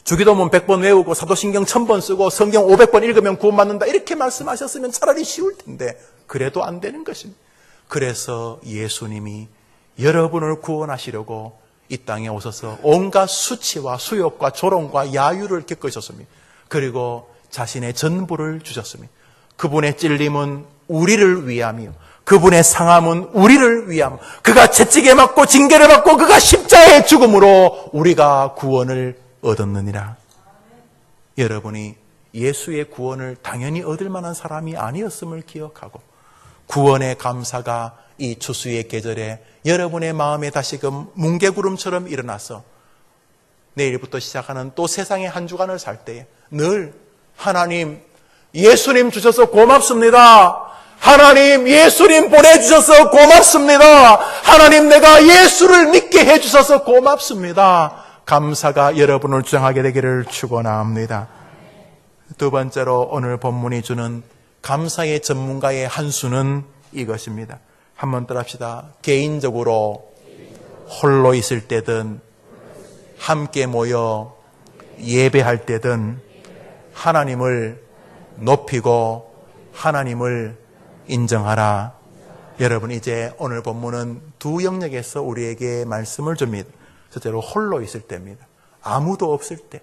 Speaker 1: 주기도문 100번 외우고 사도신경 1000번 쓰고 성경 500번 읽으면 구원받는다 이렇게 말씀하셨으면 차라리 쉬울 텐데 그래도 안 되는 것입니다. 그래서 예수님이 여러분을 구원하시려고 이 땅에 오셔서 온갖 수치와 수욕과 조롱과 야유를 겪으셨습니다. 그리고 자신의 전부를 주셨습니다. 그분의 찔림은 우리를 위함이요 그분의 상함은 우리를 위함. 그가 채찍에 맞고 징계를 받고 그가 십자가의 죽음으로 우리가 구원을 얻었느니라. 여러분이 예수의 구원을 당연히 얻을 만한 사람이 아니었음을 기억하고 구원의 감사가 이 추수의 계절에 여러분의 마음에 다시금 뭉게구름처럼 일어나서 내일부터 시작하는 또 세상의 한 주간을 살 때에 늘 하나님, 예수님 주셔서 고맙습니다. 하나님, 예수님 보내주셔서 고맙습니다. 하나님, 내가 예수를 믿게 해주셔서 고맙습니다. 감사가 여러분을 주장하게 되기를 축원합니다. 두 번째로 오늘 본문이 주는 감사의 전문가의 한 수는 이것입니다. 한번 따라합시다. 개인적으로 홀로 있을 때든 함께 모여 예배할 때든 하나님을 높이고 하나님을 인정하라. 여러분, 이제 오늘 본문은 두 영역에서 우리에게 말씀을 줍니다. 첫째로 홀로 있을 때입니다. 아무도 없을 때,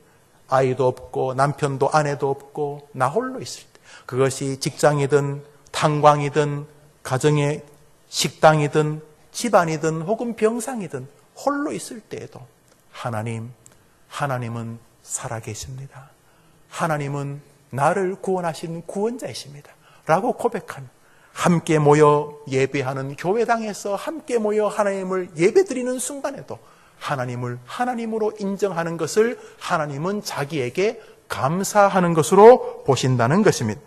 Speaker 1: 아이도 없고 남편도 아내도 없고 나 홀로 있을 때, 그것이 직장이든 탄광이든 가정의 식당이든 집안이든 혹은 병상이든 홀로 있을 때에도 하나님은 살아계십니다. 하나님은 나를 구원하신 구원자이십니다. 라고 고백하는, 함께 모여 예배하는 교회당에서 함께 모여 하나님을 예배드리는 순간에도 하나님을 하나님으로 인정하는 것을 하나님은 자기에게 감사하는 것으로 보신다는 것입니다.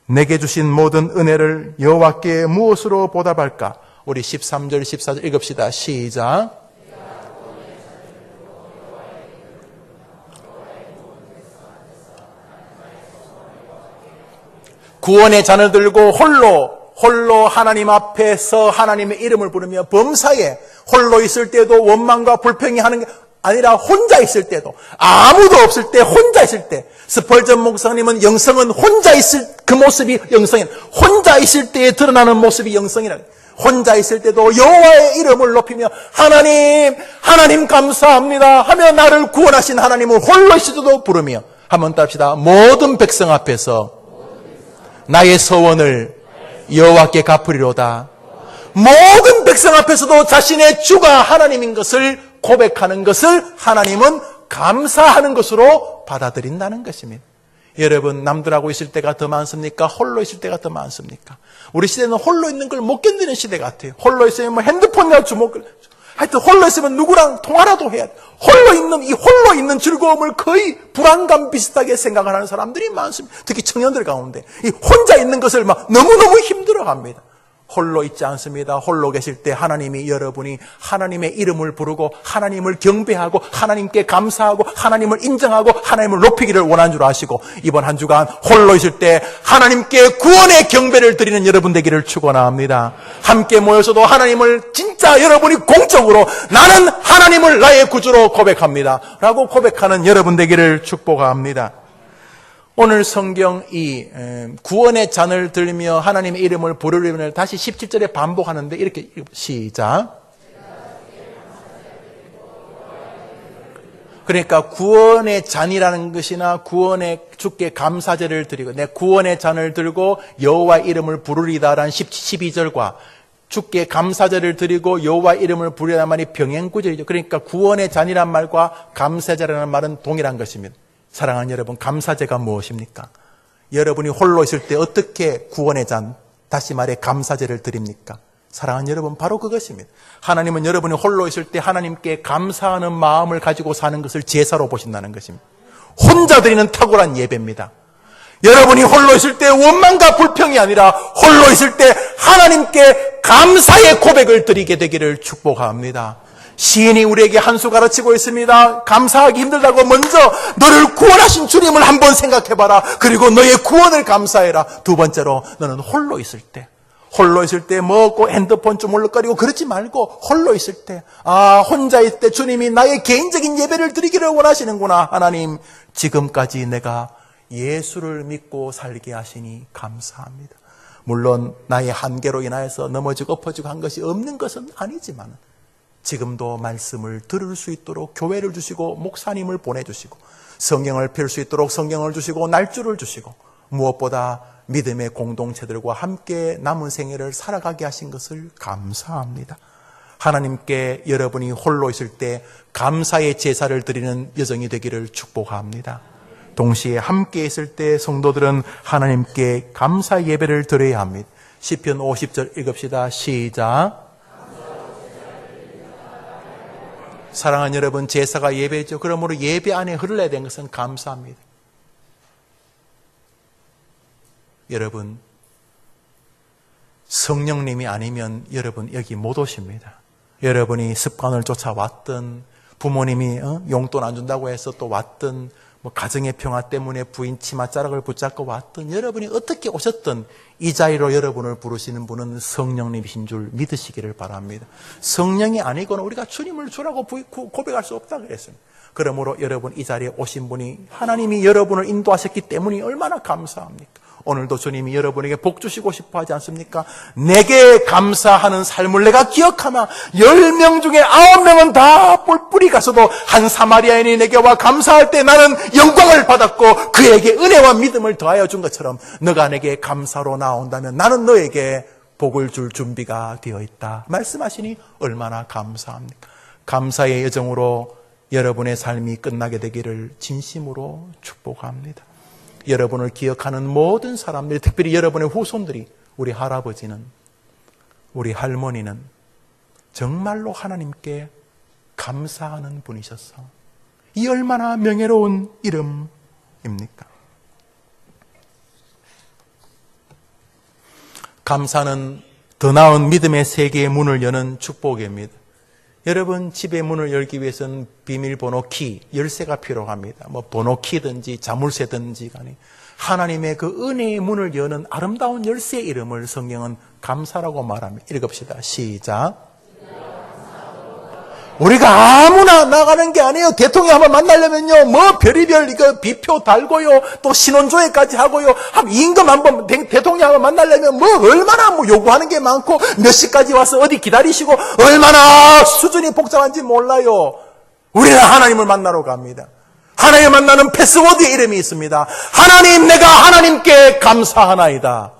Speaker 1: 내게 주신 모든 은혜를 여호와께 무엇으로 보답할까? 우리 13절 14절 읽읍시다. 시작. 구원의 잔을 들고 홀로 하나님 앞에서 하나님의 이름을 부르며 범사에 홀로 있을 때도 원망과 불평이 하는 게 아니라 혼자 있을 때도, 아무도 없을 때 혼자 있을 때, 스펄전 목사님은 영성은 혼자 있을 그 모습이 영성이라, 혼자 있을 때에 드러나는 모습이 영성이라. 혼자 있을 때도 여호와의 이름을 높이며 하나님 감사합니다 하며 나를 구원하신 하나님을 홀로 있을 때도 부르며, 한번 따릅시다. 모든 백성 앞에서 나의 서원을 여호와께 갚으리로다. 모든 백성 앞에서도 자신의 주가 하나님인 것을 고백하는 것을 하나님은 감사하는 것으로 받아들인다는 것입니다. 여러분, 남들하고 있을 때가 더 많습니까? 홀로 있을 때가 더 많습니까? 우리 시대는 홀로 있는 걸 못 견디는 시대 같아요. 홀로 있으면 뭐 핸드폰이나 주먹을, 하여튼 홀로 있으면 누구랑 통화라도 해야 돼. 홀로 있는 즐거움을 거의 불안감 비슷하게 생각을 하는 사람들이 많습니다. 특히 청년들 가운데 이 혼자 있는 것을 막 너무너무 힘들어합니다. 홀로 있지 않습니다. 홀로 계실 때 하나님이, 여러분이 하나님의 이름을 부르고 하나님을 경배하고 하나님께 감사하고 하나님을 인정하고 하나님을 높이기를 원하는 줄 아시고, 이번 한 주간 홀로 있을 때 하나님께 구원의 경배를 드리는 여러분 되기를 축원합니다. 함께 모여서도 하나님을 진짜 여러분이 공적으로 나는 하나님을 나의 구주로 고백합니다 라고 고백하는 여러분 되기를 축복합니다. 오늘 성경 이 구원의 잔을 들며 하나님의 이름을 부르려면 다시 17절에 반복하는데 이렇게 시작. 그러니까 구원의 잔이라는 것이나 구원의 주께 감사제를 드리고 내 구원의 잔을 들고 여호와 이름을 부르리다라는 12절과 주께 감사제를 드리고 여호와 이름을 부르리다는 말이 병행구절이죠. 그러니까 구원의 잔이란 말과 감사제라는 말은 동일한 것입니다. 사랑하는 여러분, 감사제가 무엇입니까? 여러분이 홀로 있을 때 어떻게 구원의 잔, 다시 말해 감사제를 드립니까? 사랑하는 여러분, 바로 그것입니다. 하나님은 여러분이 홀로 있을 때 하나님께 감사하는 마음을 가지고 사는 것을 제사로 보신다는 것입니다. 혼자 드리는 탁월한 예배입니다. 여러분이 홀로 있을 때 원망과 불평이 아니라 홀로 있을 때 하나님께 감사의 고백을 드리게 되기를 축복합니다. 시인이 우리에게 한 수 가르치고 있습니다. 감사하기 힘들다고 먼저 너를 구원하신 주님을 한번 생각해봐라. 그리고 너의 구원을 감사해라. 두 번째로, 너는 홀로 있을 때 먹고 핸드폰 주물럭거리고 그러지 말고 홀로 있을 때, 혼자 있을 때 주님이 나의 개인적인 예배를 드리기를 원하시는구나. 하나님, 지금까지 내가 예수를 믿고 살게 하시니 감사합니다. 물론 나의 한계로 인하여서 넘어지고 엎어지고 한 것이 없는 것은 아니지만 지금도 말씀을 들을 수 있도록 교회를 주시고 목사님을 보내주시고 성경을 펼 수 있도록 성경을 주시고 날조를 주시고 무엇보다 믿음의 공동체들과 함께 남은 생애를 살아가게 하신 것을 감사합니다. 하나님께 여러분이 홀로 있을 때 감사의 제사를 드리는 여정이 되기를 축복합니다. 동시에 함께 있을 때 성도들은 하나님께 감사 예배를 드려야 합니다. 시편 50절 읽읍시다. 시작. 사랑하는 여러분, 제사가 예배죠. 그러므로 예배 안에 흘러야 되는 것은 감사합니다. 여러분, 성령님이 아니면 여러분 여기 못 오십니다. 여러분이 습관을 쫓아왔든 부모님이 용돈 안 준다고 해서 또 왔든 뭐 가정의 평화 때문에 부인 치맛자락을 붙잡고 왔든 여러분이 어떻게 오셨든 이 자리로 여러분을 부르시는 분은 성령님이신 줄 믿으시기를 바랍니다. 성령이 아니고는 우리가 주님을 주라고 고백할 수 없다 그랬습니다. 그러므로 여러분 이 자리에 오신 분이 하나님이 여러분을 인도하셨기 때문에 얼마나 감사합니까? 오늘도 주님이 여러분에게 복 주시고 싶어 하지 않습니까? 내게 감사하는 삶을 내가 기억하나 10명 중에 9명은 다 뿔뿔이 가서도 한 사마리아인이 내게 와 감사할 때 나는 영광을 받았고 그에게 은혜와 믿음을 더하여 준 것처럼 너가 내게 감사로 나온다면 나는 너에게 복을 줄 준비가 되어 있다 말씀하시니 얼마나 감사합니까? 감사의 여정으로 여러분의 삶이 끝나게 되기를 진심으로 축복합니다. 여러분을 기억하는 모든 사람들이, 특별히 여러분의 후손들이, 우리 할아버지는, 우리 할머니는 정말로 하나님께 감사하는 분이셨어. 이 얼마나 명예로운 이름입니까? 감사는 더 나은 믿음의 세계의 문을 여는 축복입니다. 여러분 집의 문을 열기 위해서는 비밀번호 키, 열쇠가 필요합니다. 뭐 번호 키든지 자물쇠든지 간에 하나님의 그 은혜의 문을 여는 아름다운 열쇠의 이름을 성경은 감사라고 말합니다. 읽읍시다. 시작. 우리가 아무나 나가는 게 아니에요. 대통령 한번 만나려면요, 뭐 별의별 이거 비표 달고요, 또 신원조회까지 하고요, 임금 한번 대통령 한번 만나려면 뭐 얼마나 뭐 요구하는 게 많고 몇 시까지 와서 어디 기다리시고 얼마나 수준이 복잡한지 몰라요. 우리는 하나님을 만나러 갑니다. 하나님을 만나는 패스워드의 이름이 있습니다. 하나님, 내가 하나님께 감사하나이다.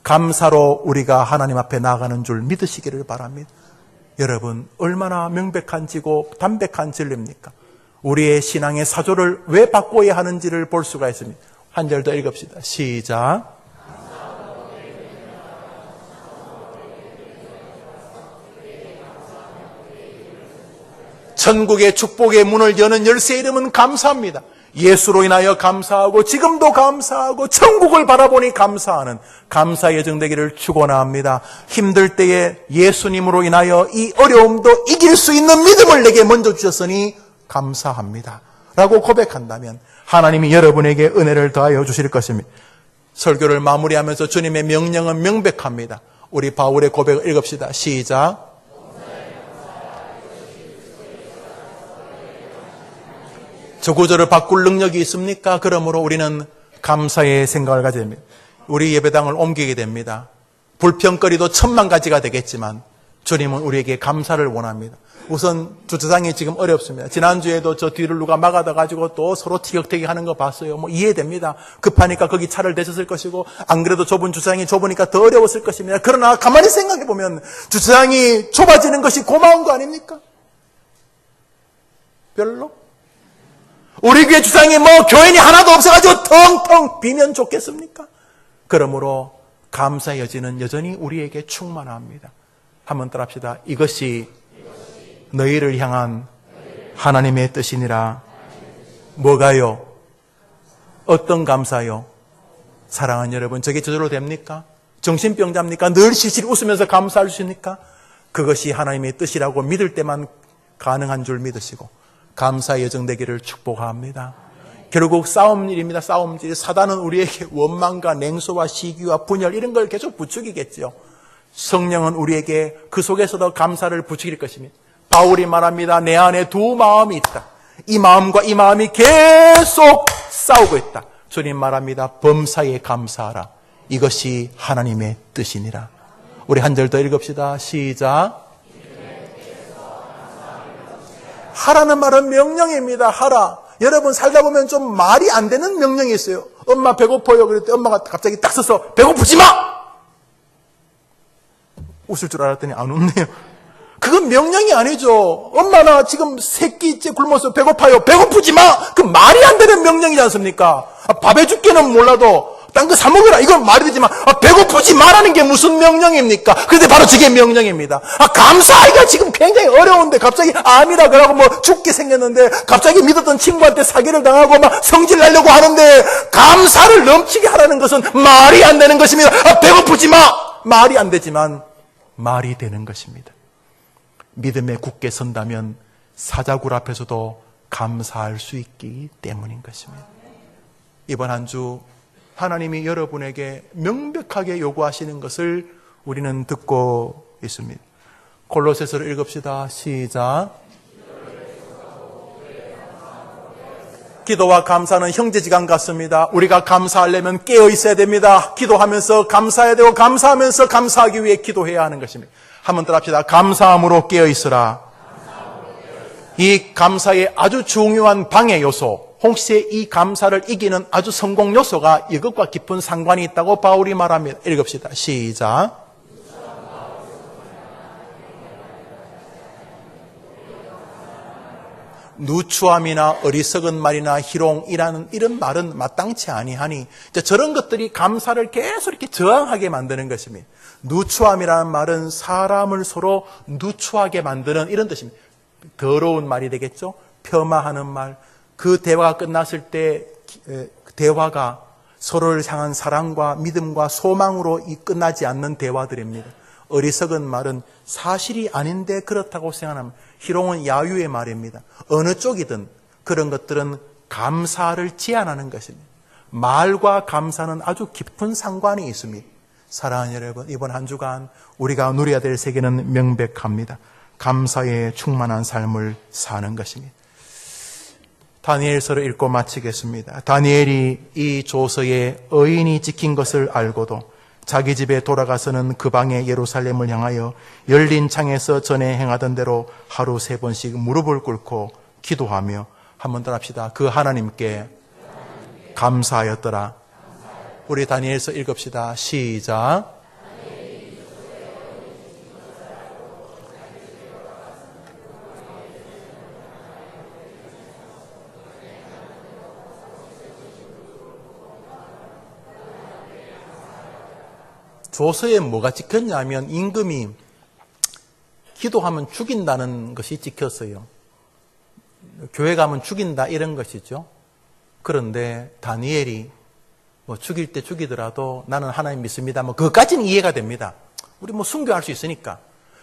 Speaker 1: 감사로 우리가 하나님 앞에 나가는 줄 믿으시기를 바랍니다. 여러분, 얼마나 명백한지고 담백한 진리입니까? 우리의 신앙의 사조를 왜 바꿔야 하는지를 볼 수가 있습니다. 한 절 더 읽읍시다. 시작. 천국의 축복의 문을 여는 열쇠 이름은 감사합니다. 예수로 인하여 감사하고 지금도 감사하고 천국을 바라보니 감사하는 감사의 여정 되기를 축원합니다. 힘들 때에 예수님으로 인하여 이 어려움도 이길 수 있는 믿음을 내게 먼저 주셨으니 감사합니다 라고 고백한다면 하나님이 여러분에게 은혜를 더하여 주실 것입니다. 설교를 마무리하면서 주님의 명령은 명백합니다. 우리 바울의 고백을 읽읍시다. 시작. 저 구절을 바꿀 능력이 있습니까? 그러므로 우리는 감사의 생각을 가져야 됩니다. 우리 예배당을 옮기게 됩니다. 불평거리도 1000만 가지가 되겠지만 주님은 우리에게 감사를 원합니다. 우선 주차장이 지금 어렵습니다. 지난주에도 저 뒤를 누가 막아다 가지고 또 서로 티격태격 하는 거 봤어요. 뭐 이해됩니다. 급하니까 거기 차를 대셨을 것이고 안 그래도 좁은 주차장이 좁으니까 더 어려웠을 것입니다. 그러나 가만히 생각해 보면 주차장이 좁아지는 것이 고마운 거 아닙니까? 별로? 우리 교회 주차장이 뭐 교인이 하나도 없어가지고 텅텅 비면 좋겠습니까? 그러므로 감사의 여지는 여전히 우리에게 충만합니다. 한번 따라합시다. 이것이 너희를 향한 하나님의 뜻이니라. 뭐가요? 어떤 감사요? 사랑하는 여러분, 저게 저절로 됩니까? 정신병자입니까? 늘 실실 웃으면서 감사할 수 있습니까? 그것이 하나님의 뜻이라고 믿을 때만 가능한 줄 믿으시고 감사의 여정 되기를 축복합니다. 결국 싸움 일입니다. 싸움질. 사단은 우리에게 원망과 냉소와 시기와 분열 이런 걸 계속 부추기겠죠. 성령은 우리에게 그 속에서도 감사를 부추길 것입니다. 바울이 말합니다. 내 안에 두 마음이 있다. 이 마음과 이 마음이 계속 싸우고 있다. 주님 말합니다. 범사에 감사하라. 이것이 하나님의 뜻이니라. 우리 한 절 더 읽읍시다. 시작. 하라는 말은 명령입니다. 하라. 여러분 살다 보면 좀 말이 안 되는 명령이 있어요. 엄마 배고파요. 그랬더니 엄마가 갑자기 딱 서서 배고프지 마! 웃을 줄 알았더니 안 웃네요. 그건 명령이 아니죠. 엄마 나 지금 새끼째 굶어서 배고파요. 배고프지 마. 그 말이 안 되는 명령이지 않습니까? 밥에 죽기는 몰라도 딴 거 사 먹으라. 이건 말이 되지만 배고프지 마라는 게 무슨 명령입니까? 그런데 바로 저게 명령입니다. 감사하기가 지금 굉장히 어려운데 갑자기 암이라 그러고 뭐 죽게 생겼는데 갑자기 믿었던 친구한테 사기를 당하고 막 성질 내려고 하는데 감사를 넘치게 하라는 것은 말이 안 되는 것입니다. 배고프지 마. 말이 안 되지만 말이 되는 것입니다. 믿음에 굳게 선다면 사자굴 앞에서도 감사할 수 있기 때문인 것입니다. 이번 한 주 하나님이 여러분에게 명백하게 요구하시는 것을 우리는 듣고 있습니다. 골로새서를 읽읍시다. 시작. 기도와 감사는 형제지간 같습니다. 우리가 감사하려면 깨어 있어야 됩니다. 기도하면서 감사해야 되고 감사하면서 감사하기 위해 기도해야 하는 것입니다. 한번 더 합시다. 감사함으로 깨어 있으라. 이 감사의 아주 중요한 방해 요소, 혹시 이 감사를 이기는 아주 성공 요소가 이것과 깊은 상관이 있다고 바울이 말합니다. 읽읍시다. 시작. 누추함이나 어리석은 말이나 희롱이라는 이런 말은 마땅치 아니하니 저런 것들이 감사를 계속 이렇게 저항하게 만드는 것입니다. 누추함이라는 말은 사람을 서로 누추하게 만드는 이런 뜻입니다. 더러운 말이 되겠죠. 폄하하는 말. 그 대화가 끝났을 때 대화가 서로를 향한 사랑과 믿음과 소망으로 끝나지 않는 대화들입니다. 어리석은 말은 사실이 아닌데 그렇다고 생각합니다. 희롱은 야유의 말입니다. 어느 쪽이든 그런 것들은 감사를 제한하는 것입니다. 말과 감사는 아주 깊은 상관이 있습니다. 사랑하는 여러분, 이번 한 주간 우리가 누려야 될 세계는 명백합니다. 감사에 충만한 삶을 사는 것입니다. 다니엘서를 읽고 마치겠습니다. 다니엘이 이 조서에 의인이 지킨 것을 알고도 자기 집에 돌아가서는 그 방에 예루살렘을 향하여 열린 창에서 전에 행하던 대로 하루 3번씩 무릎을 꿇고 기도하며 한번 더 합시다. 그 하나님께 감사하였더라. 우리 다니엘서 읽읍시다. 시작. 조서에 뭐가 찍혔냐면 임금이 기도하면 죽인다는 것이 찍혔어요. 교회 가면 죽인다 이런 것이죠. 그런데 다니엘이 뭐 죽일 때 죽이더라도 나는 하나님 믿습니다. 뭐 그것까지는 이해가 됩니다. 우리 뭐 순교할 수 있으니까.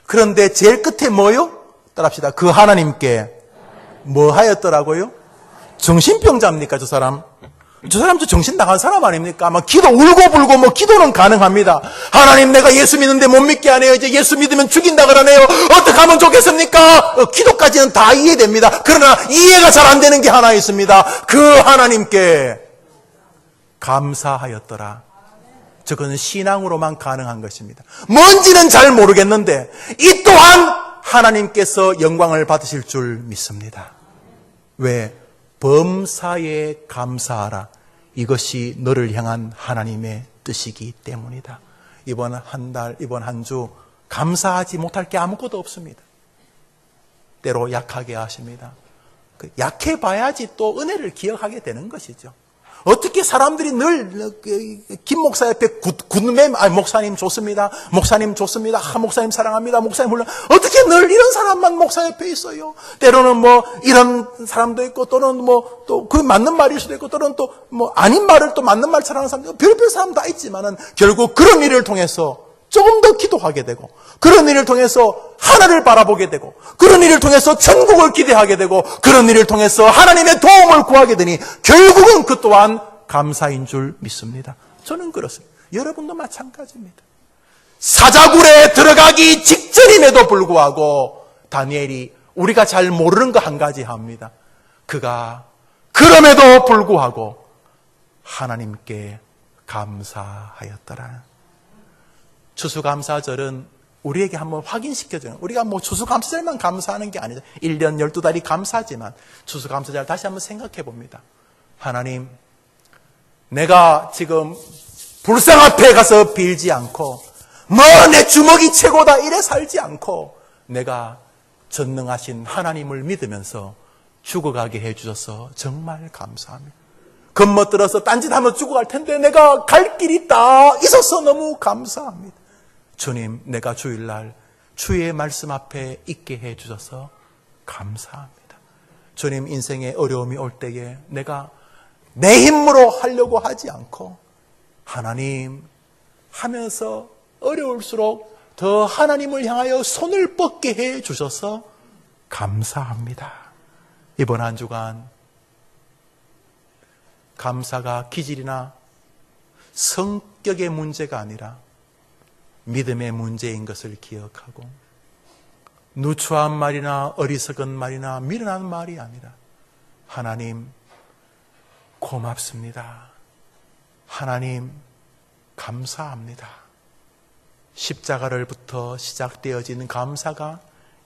Speaker 1: 그런데 제일 끝에 뭐요? 따라합시다. 그 하나님께 뭐 하였더라고요? 정신병자입니까 저 사람? 저 사람도 정신 나간 사람 아닙니까? 막 기도 울고 불고 뭐 기도는 가능합니다. 하나님 내가 예수 믿는데 못 믿게 하네요. 이제 예수 믿으면 죽인다 그러네요. 어떻게 하면 좋겠습니까? 기도까지는 다 이해됩니다. 그러나 이해가 잘 안 되는 게 하나 있습니다. 그 하나님께 감사하였더라. 저거는 신앙으로만 가능한 것입니다. 뭔지는 잘 모르겠는데 이 또한 하나님께서 영광을 받으실 줄 믿습니다. 왜? 범사에 감사하라. 이것이 너를 향한 하나님의 뜻이기 때문이다. 이번 한 달, 이번 한 주 감사하지 못할 게 아무것도 없습니다. 때로 약하게 하십니다. 약해 봐야지 또 은혜를 기억하게 되는 것이죠. 어떻게 사람들이 늘 김 목사 옆에 목사님 좋습니다. 목사님 좋습니다. 목사님 사랑합니다. 목사님 훌륭. 어떻게 늘 이런 사람만 목사 옆에 있어요? 때로는 뭐 이런 사람도 있고 또는 뭐 또 그 맞는 말일 수도 있고 또는 또 뭐 아닌 말을 또 맞는 말처럼 하는 사람도 별별 사람 다 있지만은 결국 그런 일을 통해서 조금 더 기도하게 되고 그런 일을 통해서 하나를 바라보게 되고 그런 일을 통해서 천국을 기대하게 되고 그런 일을 통해서 하나님의 도움을 구하게 되니 결국은 그 또한 감사인 줄 믿습니다. 저는 그렇습니다. 여러분도 마찬가지입니다. 사자굴에 들어가기 직전임에도 불구하고 다니엘이 우리가 잘 모르는 거 한 가지 합니다. 그가 그럼에도 불구하고 하나님께 감사하였더라. 추수감사절은 우리에게 한번 확인시켜줘요. 우리가 뭐 추수감사절만 감사하는 게 아니죠. 1년 12달이 감사하지만 추수감사절 다시 한번 생각해 봅니다. 하나님, 내가 지금 불상 앞에 가서 빌지 않고 뭐 내 주먹이 최고다 이래 살지 않고 내가 전능하신 하나님을 믿으면서 죽어가게 해주셔서 정말 감사합니다. 겁먹들어서 딴짓하면 죽어갈 텐데 내가 갈 길이 딱 있어서 너무 감사합니다. 주님, 내가 주일날 주의 말씀 앞에 있게 해주셔서 감사합니다. 주님, 인생에 어려움이 올 때에 내가 내 힘으로 하려고 하지 않고 하나님 하면서 어려울수록 더 하나님을 향하여 손을 뻗게 해주셔서 감사합니다. 이번 한 주간 감사가 기질이나 성격의 문제가 아니라 믿음의 문제인 것을 기억하고 누추한 말이나 어리석은 말이나 미련한 말이 아니라 하나님 고맙습니다. 하나님 감사합니다. 십자가를부터 시작되어지는 감사가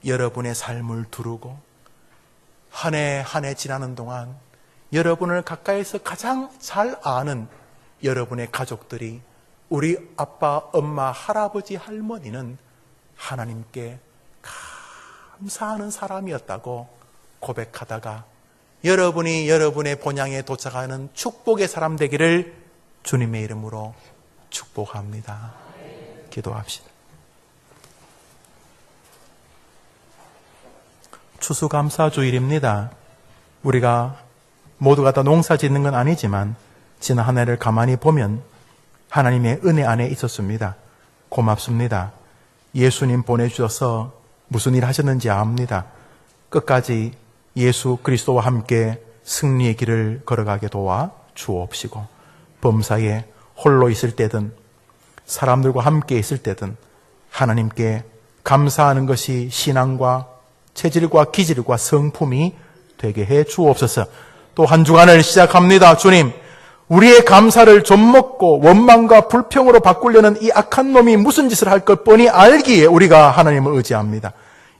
Speaker 1: 여러분의 삶을 두르고 한 해 한 해 지나는 동안 여러분을 가까이서 가장 잘 아는 여러분의 가족들이 우리 아빠, 엄마, 할아버지, 할머니는 하나님께 감사하는 사람이었다고 고백하다가 여러분이 여러분의 본향에 도착하는 축복의 사람 되기를 주님의 이름으로 축복합니다. 기도합시다. 추수감사주일입니다. 우리가 모두가 다 농사 짓는 건 아니지만 지난 한 해를 가만히 보면 하나님의 은혜 안에 있었습니다. 고맙습니다. 예수님 보내주셔서 무슨 일 하셨는지 압니다. 끝까지 예수 그리스도와 함께 승리의 길을 걸어가게 도와 주옵시고 범사에 홀로 있을 때든 사람들과 함께 있을 때든 하나님께 감사하는 것이 신앙과 체질과 기질과 성품이 되게 해 주옵소서. 또 한 주간을 시작합니다. 주님, 우리의 감사를 좀먹고 원망과 불평으로 바꾸려는 이 악한 놈이 무슨 짓을 할 것 뻔히 알기에 우리가 하나님을 의지합니다.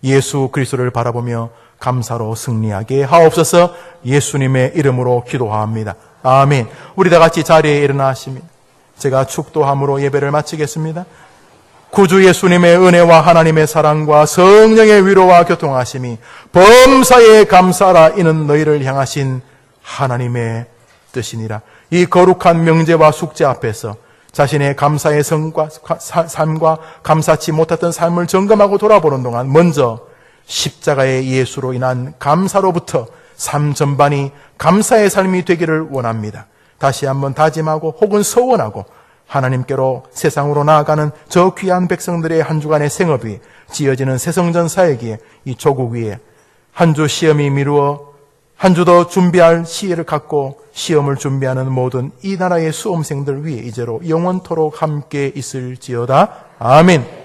Speaker 1: 예수 그리스도를 바라보며 감사로 승리하게 하옵소서. 예수님의 이름으로 기도합니다. 아멘. 우리 다 같이 자리에 일어나십니다. 제가 축도함으로 예배를 마치겠습니다. 구주 예수님의 은혜와 하나님의 사랑과 성령의 위로와 교통하심이 범사에 감사라 이는 너희를 향하신 하나님의 뜻이니라. 이 거룩한 명제와 숙제 앞에서 자신의 감사의 삶과 감사치 못했던 삶을 점검하고 돌아보는 동안 먼저 십자가의 예수로 인한 감사로부터 삶 전반이 감사의 삶이 되기를 원합니다. 다시 한번 다짐하고 혹은 소원하고 하나님께로 세상으로 나아가는 저 귀한 백성들의 한 주간의 생업이 지어지는 새성전 사역기에 이 조국 위에 한 주 시험이 미루어 한 주 더 준비할 시혜를 갖고 시험을 준비하는 모든 이 나라의 수험생들 위에 이제로 영원토록 함께 있을지어다. 아멘.